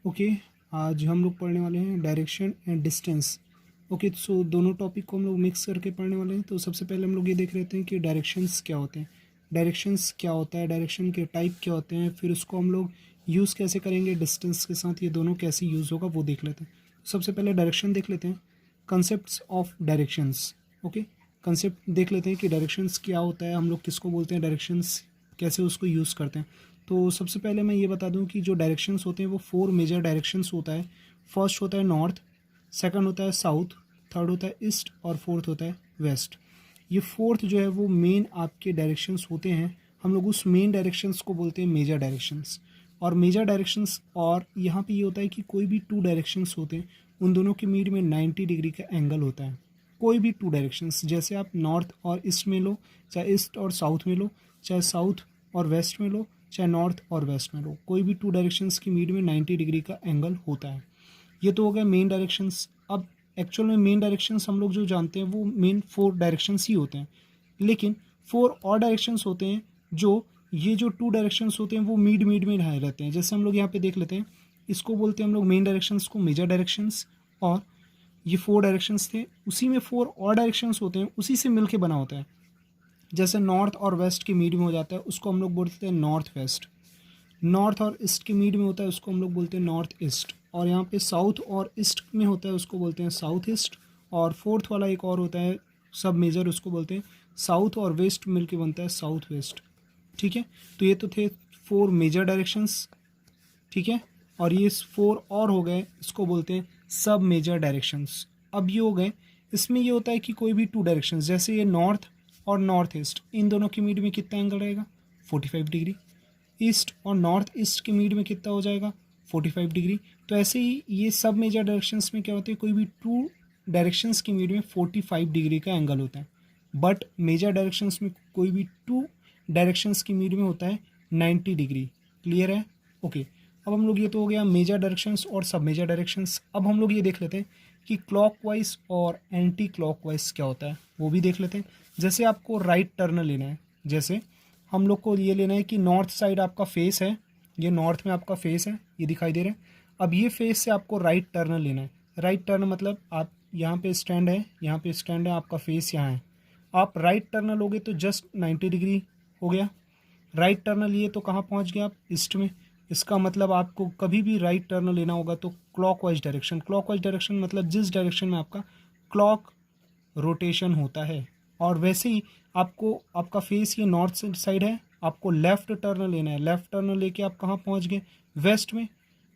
Okay. आज हम लोग पढ़ने वाले हैं डायरेक्शन एंड डिस्टेंस। ओके, सो दोनों टॉपिक को हम लोग मिक्स करके पढ़ने वाले हैं। तो सबसे पहले हम लोग ये देख लेते हैं कि डायरेक्शंस क्या होते हैं, डायरेक्शंस क्या होता है, डायरेक्शन के टाइप क्या होते हैं, फिर उसको हम लोग यूज़ कैसे करेंगे, डिस्टेंस के साथ ये दोनों कैसे यूज़ होगा वो देख लेते हैं। सबसे पहले डायरेक्शन देख लेते हैं, concepts of directions. Okay, concept देख लेते हैं कि डायरेक्शंस क्या होता है, हम लोग किसको बोलते हैं, डायरेक्शंस कैसे उसको यूज़ करते हैं। तो सबसे पहले मैं ये बता दूं कि जो डायरेक्शंस होते हैं वो 4 मेजर डायरेक्शंस होता है। फर्स्ट होता है नॉर्थ, सेकंड होता है साउथ, थर्ड होता है ईस्ट और फोर्थ होता है वेस्ट। ये फोर्थ जो है वो मेन आपके डायरेक्शंस होते हैं। हम लोग उस मेन डायरेक्शंस को बोलते हैं मेजर डायरेक्शंस। और मेजर डायरेक्शंस, और यहाँ पे ये होता है कि कोई भी 2 डायरेक्शंस होते हैं उन दोनों के बीच में 90 डिग्री का एंगल होता है। कोई भी 2 डायरेक्शंस, जैसे आप नॉर्थ और ईस्ट में लो, चाहे ईस्ट और साउथ में लो, चाहे साउथ और वेस्ट में लो, चाहे नॉर्थ और वेस्ट में लो, कोई भी 2 डायरेक्शंस की मीड में 90 डिग्री का एंगल होता है। ये तो हो गया मेन डायरेक्शंस। अब एक्चुअल में मेन डायरेक्शंस हम लोग जो जानते हैं वो मेन 4 डायरेक्शंस ही होते हैं, लेकिन 4 और डायरेक्शंस होते हैं जो ये जो 2 डायरेक्शंस होते हैं वो मीड में रहे रहते हैं। जैसे हम लोग यहाँ पे देख लेते हैं, इसको बोलते हैं हम लोग मेन डायरेक्शंस को मेजर डायरेक्शंस। और ये 4 डायरेक्शंस थे, उसी में 4 और डायरेक्शंस होते हैं, उसी से मिलके बना होता है। जैसे नॉर्थ और वेस्ट के मीड में हो जाता है उसको हम लोग बोलते हैं नॉर्थ वेस्ट। नॉर्थ और ईस्ट के मीड में होता है उसको हम लोग बोलते हैं नॉर्थ ईस्ट। और यहाँ पे साउथ और ईस्ट में होता है उसको बोलते हैं साउथ ईस्ट। और फोर्थ वाला एक और होता है सब मेजर, उसको बोलते हैं साउथ और वेस्ट मिलके बनता है साउथ वेस्ट। ठीक है, तो ये तो थे 4 मेजर डायरेक्शंस। ठीक है, और ये 4 और हो गए, इसको बोलते हैं सब मेजर डायरेक्शंस। अब ये हो गए, इसमें ये होता है कि कोई भी 2 डायरेक्शंस, जैसे ये नॉर्थ और नॉर्थ ईस्ट, इन दोनों के मीड में कितना एंगल रहेगा, 45 डिग्री। ईस्ट और नॉर्थ ईस्ट के मीड में कितना हो जाएगा, 45 डिग्री। तो ऐसे ही ये सब मेजर डायरेक्शंस में क्या होता है, कोई भी 2 डायरेक्शंस के मीड में 45 डिग्री का एंगल होता है। बट मेजर डायरेक्शंस में कोई भी 2 डायरेक्शंस की मीड में होता है 90 डिग्री। क्लियर है? ओके। अब हम लोग, ये तो हो गया मेजर डायरेक्शंस और सब मेजर डायरेक्शंस। अब हम लोग ये देख लेते हैं कि क्लॉकवाइज और एंटी क्लॉकवाइज क्या होता है, वो भी देख लेते हैं। जैसे आपको राइट टर्न लेना है, जैसे हम लोग को ये लेना है कि नॉर्थ साइड आपका फेस है, ये नॉर्थ में आपका फेस है, ये दिखाई दे रहा है। अब ये फेस से आपको राइट टर्न लेना है। राइट टर्न मतलब आप यहाँ पे स्टैंड है, यहाँ पे स्टैंड है, आपका फेस यहाँ है। आप राइट टर्न लोगे तो जस्ट 90 डिग्री हो गया। राइट टर्न लिए तो कहाँ पहुँच गए आप, ईस्ट में। इसका मतलब आपको कभी भी राइट टर्न लेना होगा तो क्लॉकवाइज डायरेक्शन। क्लॉकवाइज डायरेक्शन मतलब जिस डायरेक्शन में आपका क्लॉक रोटेशन होता है। और वैसे ही आपको, आपका फेस ये नॉर्थ साइड है, आपको लेफ़्ट टर्न लेना है। लेफ़्ट टर्न लेके आप कहाँ पहुँच गए, वेस्ट में।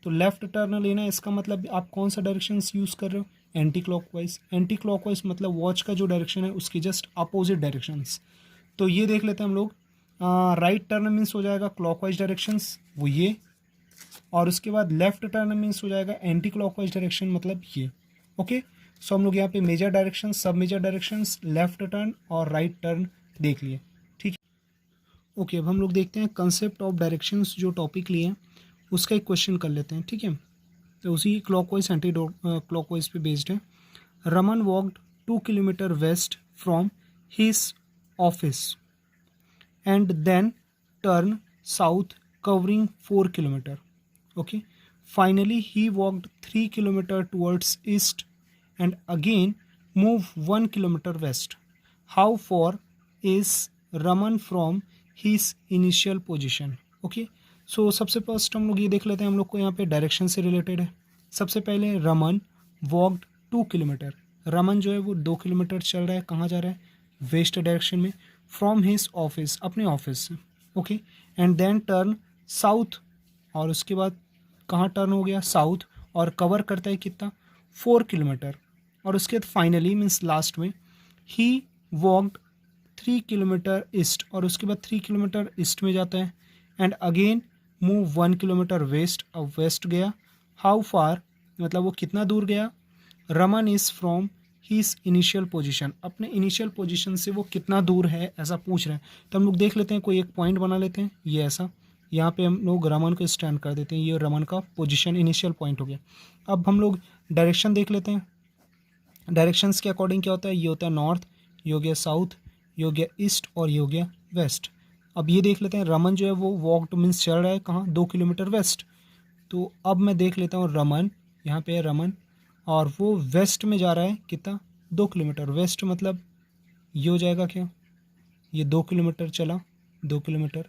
तो लेफ़्ट टर्न लेना है, इसका मतलब आप कौन सा डायरेक्शन यूज़ कर रहे हो, एंटी क्लॉकवाइज। एंटी क्लॉकवाइज मतलब वॉच का जो डायरेक्शन है उसके जस्ट अपोजिट डायरेक्शंस। तो ये देख लेते हैं हम लोग। राइट टर्न मीन्स हो जाएगा क्लॉकवाइज डायरेक्शंस, वो ये। और उसके बाद लेफ्ट टर्न मीन्स हो जाएगा एंटी क्लॉकवाइज डायरेक्शन, मतलब ये। ओके, सो हम लोग यहाँ पे मेजर डायरेक्शन, सब मेजर डायरेक्शंस, लेफ्ट टर्न और राइट टर्न देख लिए। ठीक है, ओके। अब हम लोग देखते हैं कंसेप्ट ऑफ डायरेक्शंस, जो टॉपिक लिए उसका एक क्वेश्चन कर लेते हैं। ठीक है, तो उसी क्लॉकवाइज एंटी क्लॉकवाइज पे बेस्ड है। Raman walked 2 kilometre west from his office and then turn south covering 4 kilometer. Okay, finally he walked 3 kilometer towards east and again move 1 kilometer west. How far is Raman from his initial position? Okay, so सबसे first हम लोग ये देख लेते हैं, हम लोग को यहाँ पे डायरेक्शन से रिलेटेड है। सबसे पहले रमन वॉकड 2 किलोमीटर। रमन जो है वो 2 किलोमीटर चल रहा है, कहाँ जा रहा है, वेस्ट डायरेक्शन में, फ्रॉम हिज ऑफिस, अपने ऑफिस से। Okay, and then turn south, और उसके बाद कहाँ टर्न हो गया, साउथ, और कवर करता है कितना, 4 किलोमीटर। और उसके बाद फाइनली मीन्स लास्ट में ही वॉकड 3 किलोमीटर ईस्ट, और उसके बाद 3 किलोमीटर ईस्ट में जाता है। And again move 1 kilometre west, अब वेस्ट गया। हाउ फार मतलब वो कितना दूर गया, Raman is from his initial position, अपने इनिशियल पोजीशन से वो कितना दूर है, ऐसा पूछ रहे हैं। तो हम लोग देख लेते हैं, कोई एक पॉइंट बना लेते हैं, ये ऐसा, यहाँ पे हम लोग रमन को स्टैंड कर देते हैं, ये रमन का पोजीशन इनिशियल पॉइंट हो गया। अब हम लोग डायरेक्शन देख लेते हैं। डायरेक्शंस के अकॉर्डिंग क्या होता है, ये होता है नॉर्थ, ये हो गया साउथ, ये हो गया ईस्ट, और ये हो गया वेस्ट। अब ये देख लेते हैं, रमन जो है वो वॉक टू मीन्स चल रहा है कहाँ, 2 किलोमीटर वेस्ट। तो अब मैं देख लेता हूँ रमन, यहाँ पे है रमन, और वो वेस्ट में जा रहा है कितना, 2 किलोमीटर। वेस्ट मतलब ये हो जाएगा क्या, ये 2 किलोमीटर चला, 2 किलोमीटर।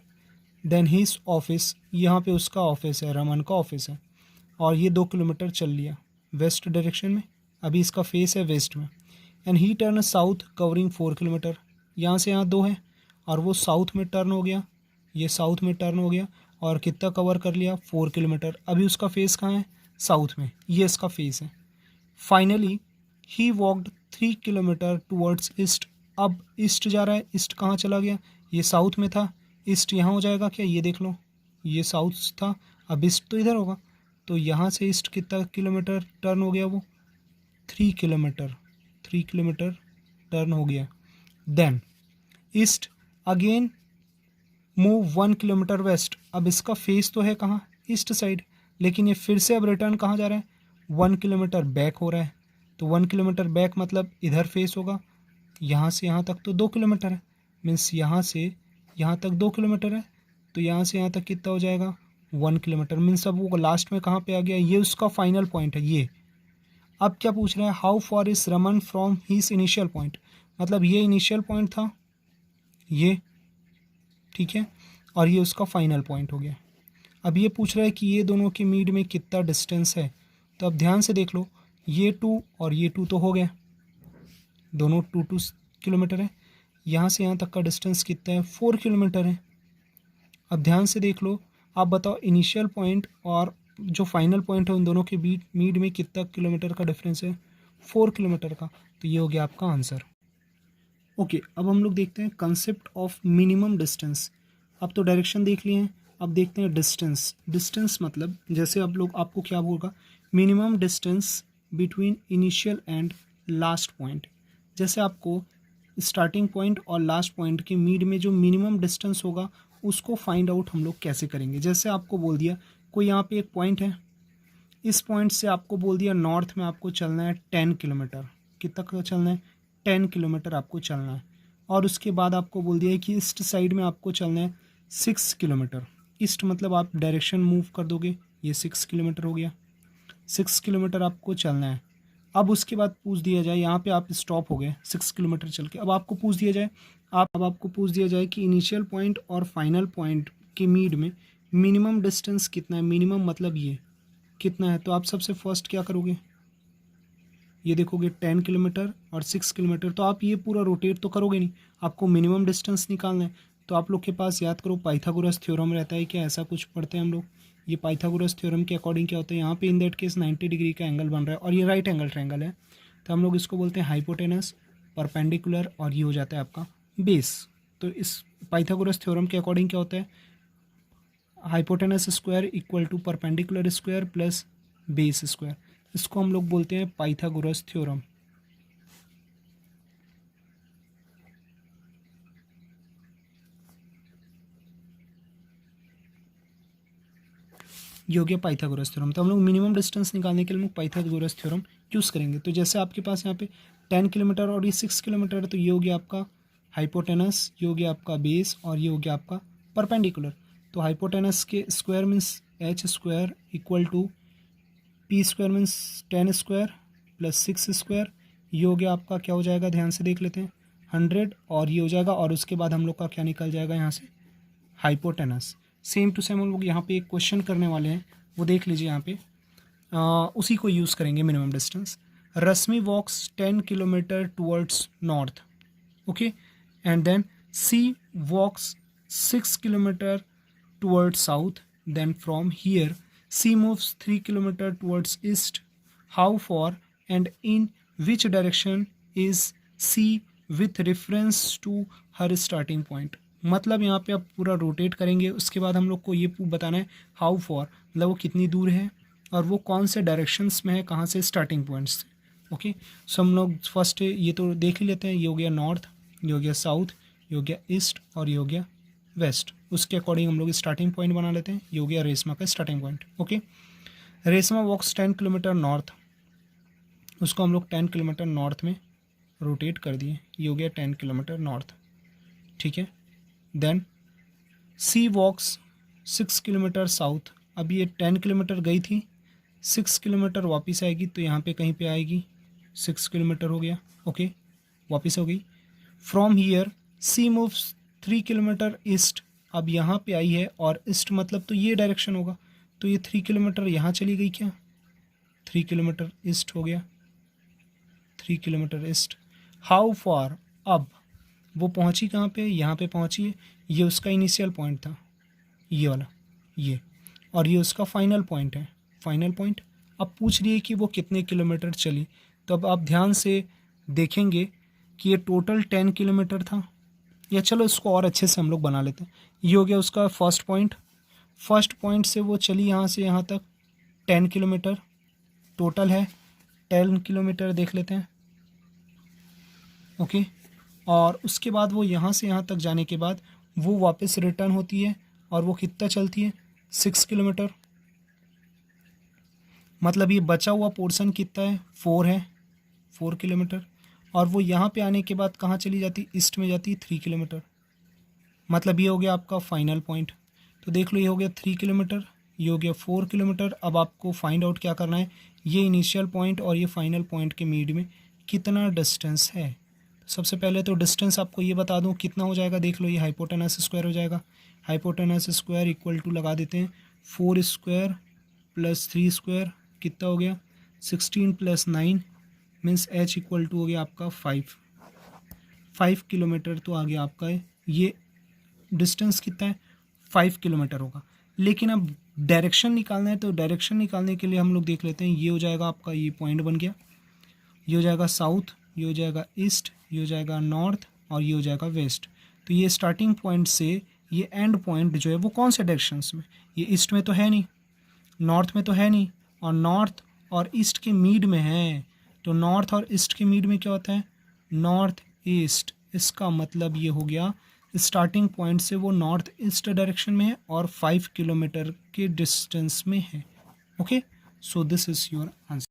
देन हीज ऑफिस, यहाँ पे उसका ऑफिस है, रमन का ऑफिस है, और ये 2 किलोमीटर चल लिया वेस्ट डायरेक्शन में। अभी इसका फेस है वेस्ट में। And he turn south covering 4 kilometre, यहाँ से यहाँ 2 है, और वो साउथ में टर्न हो गया, ये साउथ में टर्न हो गया, और कितना कवर कर लिया, 4 किलोमीटर। अभी उसका फेस कहाँ है, साउथ में, ये इसका फेस है। Finally he walked 3 kilometre towards east, अब ईस्ट जा रहा है। ईस्ट कहाँ चला गया, ये साउथ में था, ईस्ट यहाँ हो जाएगा क्या, ये देख लो, ये साउथ था, अब ईस्ट तो इधर होगा, तो यहाँ से ईस्ट कितना किलोमीटर टर्न हो गया, वो 3 किलोमीटर, 3 किलोमीटर टर्न हो गया। Then east again move 1 kilometre west, अब इसका फेस तो है कहाँ, ईस्ट साइड, लेकिन ये फिर से अब रिटर्न कहाँ जा रहा है, 1 किलोमीटर बैक हो रहा है। तो 1 किलोमीटर बैक मतलब इधर फेस होगा, यहाँ से यहाँ तक तो 2 किलोमीटर है, मीन्स यहाँ से यहाँ तक 2 किलोमीटर है, तो यहाँ से यहाँ तक कितना हो जाएगा, 1 किलोमीटर। मीन्स अब वो लास्ट में कहाँ पे आ गया, ये उसका फाइनल पॉइंट है ये। अब क्या पूछ रहा है, how for is Raman from his initial point, मतलब ये इनिशियल पॉइंट था ये, ठीक है, और ये उसका फाइनल पॉइंट हो गया। अब ये पूछ रहा है कि ये दोनों के मीड में कितना डिस्टेंस है, तो अब ध्यान से देख लो, ये 2 और ये 2 तो हो गया, दोनों 2 किलोमीटर है। यहाँ से यहाँ तक का डिस्टेंस कितना है, 4 किलोमीटर है। अब ध्यान से देख लो, आप बताओ इनिशियल पॉइंट और जो फाइनल पॉइंट है उन दोनों के बीच मीड में कितना किलोमीटर का डिफरेंस है, 4 किलोमीटर का। तो ये हो गया आपका आंसर। ओके, अब हम लोग देखते हैं कंसेप्ट ऑफ मिनिमम डिस्टेंस। अब तो डायरेक्शन देख लिए हैं, अब देखते हैं डिस्टेंस। डिस्टेंस मतलब जैसे आप लोग, आपको क्या होगा, minimum distance between initial and last point. जैसे आपको स्टार्टिंग पॉइंट और लास्ट पॉइंट के मीड में जो मिनिमम डिस्टेंस होगा उसको फाइंड आउट हम लोग कैसे करेंगे। जैसे आपको बोल दिया कोई यहाँ पे एक पॉइंट है, इस पॉइंट से आपको बोल दिया नॉर्थ में आपको चलना है 10 किलोमीटर, कितना का चलना है, 10 किलोमीटर आपको चलना है। और उसके बाद आपको बोल दिया है कि ईस्ट साइड में आपको चलना है 6 किलोमीटर। ईस्ट मतलब आप डायरेक्शन मूव कर दोगे, ये 6 किलोमीटर हो गया, 6 किलोमीटर आपको चलना है। अब उसके बाद पूछ दिया जाए, यहाँ पे आप स्टॉप हो गए 6 किलोमीटर चल के, अब आपको पूछ दिया जाए, अब आपको पूछ दिया जाए कि इनिशियल पॉइंट और फाइनल पॉइंट के मीड में मिनिमम डिस्टेंस कितना है। मिनिमम मतलब ये कितना है, तो आप सबसे फर्स्ट क्या करोगे, ये देखोगे 10 किलोमीटर और 6 किलोमीटर, तो आप ये पूरा रोटेट तो करोगे नहीं, आपको मिनिमम डिस्टेंस निकालना है। तो आप लोग के पास याद करो पाइथागोरस थ्योरम रहता है क्या, ऐसा कुछ पढ़ते हैं हम लोग। ये पाइथागोरस थ्योरम के अकॉर्डिंग क्या होता है, यहाँ पे इन दैट केस 90 डिग्री का एंगल बन रहा है और ये राइट एंगल ट्रायंगल है, तो हम लोग इसको बोलते हैं हाइपोटेनस, परपेंडिकुलर, और ये हो जाता है आपका बेस। तो इस पाइथागोरस थ्योरम के अकॉर्डिंग क्या होता है, hypotenuse square equal to perpendicular square plus base square, इसको हम लोग बोलते हैं पाइथागोरस थ्योरम। ये हो गया पाइथागोरस थ्योरम। तो हम लोग मिनिमम डिस्टेंस निकालने के लिए हम लोग पाइथागोरस थ्योरम यूज़ करेंगे। तो जैसे आपके पास यहाँ पे 10 किलोमीटर और ये 6 किलोमीटर है, तो ये हो गया आपका हाइपोटेनस, ये हो गया आपका बेस, और ये हो गया आपका परपेंडिकुलर। तो हाइपोटेनस के square means H square equal to P square means 10 square plus 6 square, ये हो गया आपका क्या हो जाएगा, ध्यान से देख लेते हैं 100, और ये हो जाएगा, और उसके बाद हम लोग का क्या निकल जाएगा यहाँ से, हाइपोटेनस। सेम टू सेम हम लोग यहाँ पे एक क्वेश्चन करने वाले हैं, वो देख लीजिए यहाँ पे, उसी को यूज़ करेंगे minimum distance. Rashmi walks 10 kilometre towards north, okay, and then she walks 6 kilometre towards south, then from here she moves 3 kilometre towards east, how far and in which direction is she with reference to her starting point. मतलब यहाँ पे आप पूरा rotate करेंगे, उसके बाद हम लोग को ये बताना है हाउ फॉर, मतलब वो कितनी दूर है और वो कौन से डायरेक्शंस में है, कहाँ से स्टार्टिंग पॉइंट्स से। ओके, सो हम लोग फर्स्ट ये तो देख ही लेते हैं, ये हो गया नॉर्थ, ये हो गया साउथ, ये हो गया ईस्ट, और ये हो गया वेस्ट। उसके अकॉर्डिंग हम लोग स्टार्टिंग पॉइंट बना लेते हैं, ये हो गया रेशमा का स्टार्टिंग पॉइंट। ओके, रेशमा वॉक्स 10 किलोमीटर नॉर्थ, उसको हम लोग 10 किलोमीटर नॉर्थ में रोटेट कर दिए, ये हो गया 10 किलोमीटर नॉर्थ, ठीक है। Then she walks 6 kilometre south, अब ये 10 किलोमीटर गई थी, 6 किलोमीटर वापस आएगी, तो यहाँ पे कहीं पे आएगी, 6 किलोमीटर हो गया, ओके, वापस हो गई। From here she moves 3 kilometre east, अब यहाँ पे आई है और ईस्ट मतलब तो ये डायरेक्शन होगा, तो ये 3 किलोमीटर यहाँ चली गई क्या, 3 किलोमीटर ईस्ट हो गया, 3 किलोमीटर ईस्ट। हाउ फार, अब वो पहुँची कहाँ पे, यहाँ पे पहुँची है, ये उसका इनिशियल पॉइंट था, ये वाला, ये, और ये उसका फाइनल पॉइंट है, फाइनल पॉइंट। अब पूछ रही है कि वो कितने किलोमीटर चली, तो अब आप ध्यान से देखेंगे कि ये टोटल 10 किलोमीटर था, या चलो इसको और अच्छे से हम लोग बना लेते हैं। ये हो गया उसका फर्स्ट पॉइंट, फर्स्ट पॉइंट से वो चली यहाँ से यहाँ तक 10 किलोमीटर टोटल है, 10 किलोमीटर देख लेते हैं, ओके। और उसके बाद वो यहाँ से यहाँ तक जाने के बाद वो वापस रिटर्न होती है, और वो कितना चलती है, 6 किलोमीटर, मतलब ये बचा हुआ पोर्शन कितना है, 4 है, 4 किलोमीटर। और वो यहाँ पे आने के बाद कहाँ चली जाती, ईस्ट में जाती, 3 किलोमीटर, मतलब ये हो गया आपका फाइनल पॉइंट। तो देख लो, ये हो गया 3 किलोमीटर, ये हो गया 4 किलोमीटर। अब आपको फाइंड आउट क्या करना है, ये इनिशियल पॉइंट और ये फाइनल पॉइंट के मीड में कितना डिस्टेंस है। सबसे पहले तो डिस्टेंस आपको ये बता दूं कितना हो जाएगा, देख लो, ये हाइपोटेनस स्क्वायर हो जाएगा, हाइपोटेनस स्क्वायर इक्वल टू लगा देते हैं 4 स्क्वायर प्लस 3 स्क्वायर, कितना हो गया 16 plus 9 means h equal to हो गया आपका 5 किलोमीटर तो आ गया आपका ये डिस्टेंस कितना है, 5 किलोमीटर होगा। लेकिन अब डायरेक्शन निकालना है, तो डायरेक्शन निकालने के लिए हम लोग देख लेते हैं, ये हो जाएगा आपका, ये पॉइंट बन गया, ये हो जाएगा साउथ, ये हो जाएगा ईस्ट, ये हो जाएगा नॉर्थ, और ये हो जाएगा वेस्ट। तो ये स्टार्टिंग पॉइंट से ये एंड पॉइंट जो है वो कौन से डायरेक्शंस में, ये ईस्ट में तो है नहीं, नॉर्थ में तो है नहीं, और नॉर्थ और ईस्ट के मीड में है। तो नॉर्थ और ईस्ट के मीड में क्या होता है, नॉर्थ ईस्ट, इसका मतलब ये हो गया स्टार्टिंग पॉइंट से वो नॉर्थ ईस्ट डायरेक्शन में है और 5 किलोमीटर के डिस्टेंस में है, okay. So this is your answer.